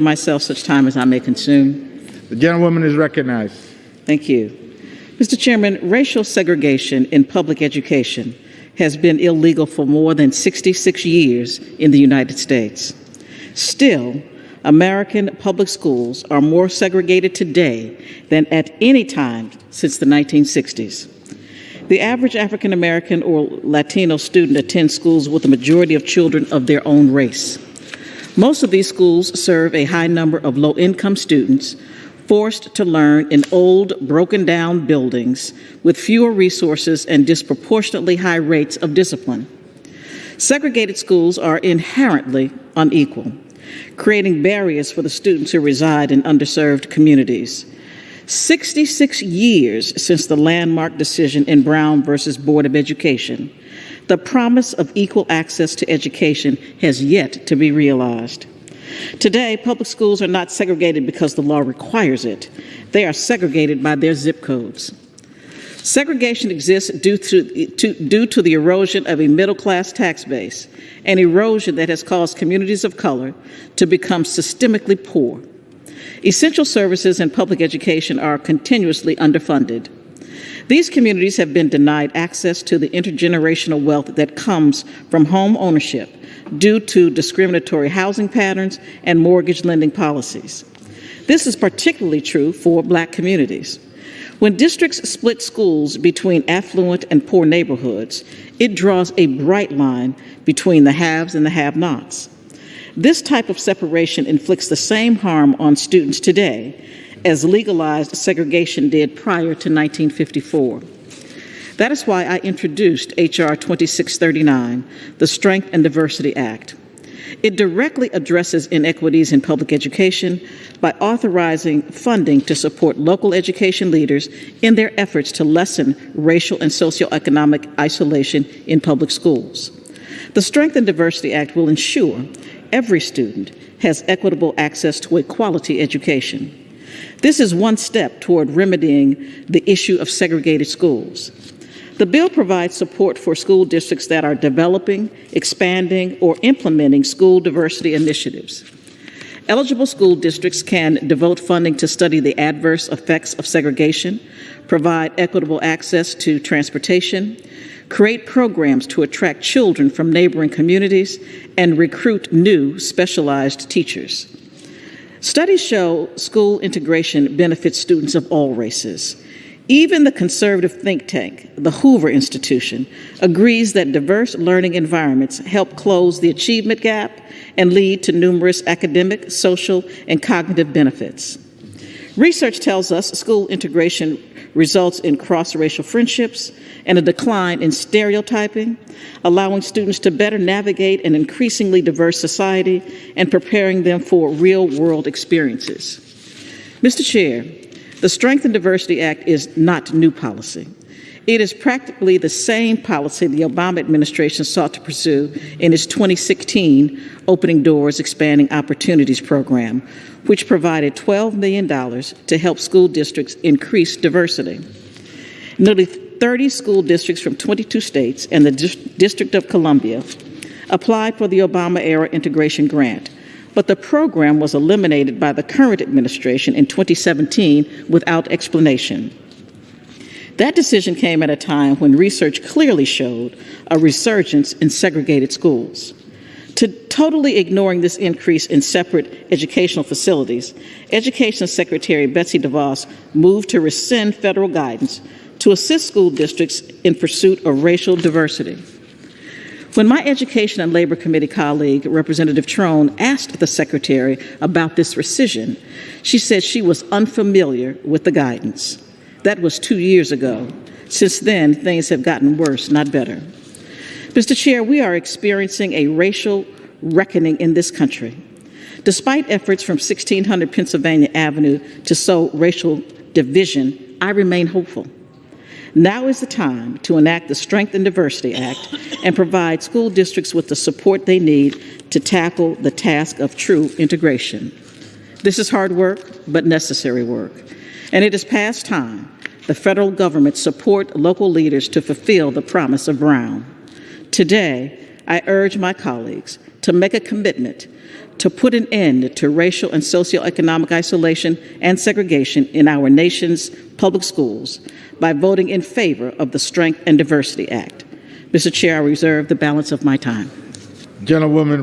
myself such time as I may consume. The gentlewoman is recognized. Thank you. Mr. Chairman, racial segregation in public education has been illegal for more than 66 years in the United States. Still, American public schools are more segregated today than at any time since the 1960s. The average African American or Latino student attends schools with a majority of children of their own race. Most of these schools serve a high number of low-income students forced to learn in old, broken-down buildings with fewer resources and disproportionately high rates of discipline. Segregated schools are inherently unequal, creating barriers for the students who reside in underserved communities. 66 years since the landmark decision in Brown versus Board of Education, the promise of equal access to education has yet to be realized. Today, public schools are not segregated because the law requires it. They are segregated by their zip codes. Segregation exists due to the erosion of a middle-class tax base, an erosion that has caused communities of color to become systemically poor. Essential services in public education are continuously underfunded. These communities have been denied access to the intergenerational wealth that comes from home ownership due to discriminatory housing patterns and mortgage lending policies. This is particularly true for Black communities. When districts split schools between affluent and poor neighborhoods, it draws a bright line between the haves and the have-nots. This type of separation inflicts the same harm on students today as legalized segregation did prior to 1954. That is why I introduced H.R. 2639, the Strength and Diversity Act. It directly addresses inequities in public education by authorizing funding to support local education leaders in their efforts to lessen racial and socioeconomic isolation in public schools. The Strength and Diversity Act will ensure every student has equitable access to a quality education. This is one step toward remedying the issue of segregated schools. The bill provides support for school districts that are developing, expanding, or implementing school diversity initiatives. Eligible school districts can devote funding to study the adverse effects of segregation, provide equitable access to transportation, create programs to attract children from neighboring communities, and recruit new specialized teachers. Studies show school integration benefits students of all races. Even the conservative think tank, the Hoover Institution, agrees that diverse learning environments help close the achievement gap and lead to numerous academic, social, and cognitive benefits. Research tells us school integration results in cross-racial friendships and a decline in stereotyping, allowing students to better navigate an increasingly diverse society and preparing them for real-world experiences. Mr. Chair, the Strength and Diversity Act is not new policy. It is practically the same policy the Obama administration sought to pursue in its 2016 Opening Doors, Expanding Opportunities program, which provided $12 million to help school districts increase diversity. Nearly 30 school districts from 22 states and the District of Columbia applied for the Obama-era integration grant, but the program was eliminated by the current administration in 2017 without explanation. That decision came at a time when research clearly showed a resurgence in segregated schools. Totally ignoring this increase in separate educational facilities, Education Secretary Betsy DeVos moved to rescind federal guidance to assist school districts in pursuit of racial diversity. When my Education and Labor Committee colleague, Representative Trone, asked the Secretary about this rescission, she said she was unfamiliar with the guidance. That was 2 years ago. Since then, things have gotten worse, not better. Mr. Chair, we are experiencing a racial reckoning in this country. Despite efforts from 1600 Pennsylvania Avenue to sow racial division, I remain hopeful. Now is the time to enact the Strength and Diversity Act and provide school districts with the support they need to tackle the task of true integration. This is hard work, but necessary work. And it is past time the federal government support local leaders to fulfill the promise of Brown. Today, I urge my colleagues to make a commitment to put an end to racial and socioeconomic isolation and segregation in our nation's public schools by voting in favor of the Strength and Diversity Act. Mr. Chair, I reserve the balance of my time. Gentlewoman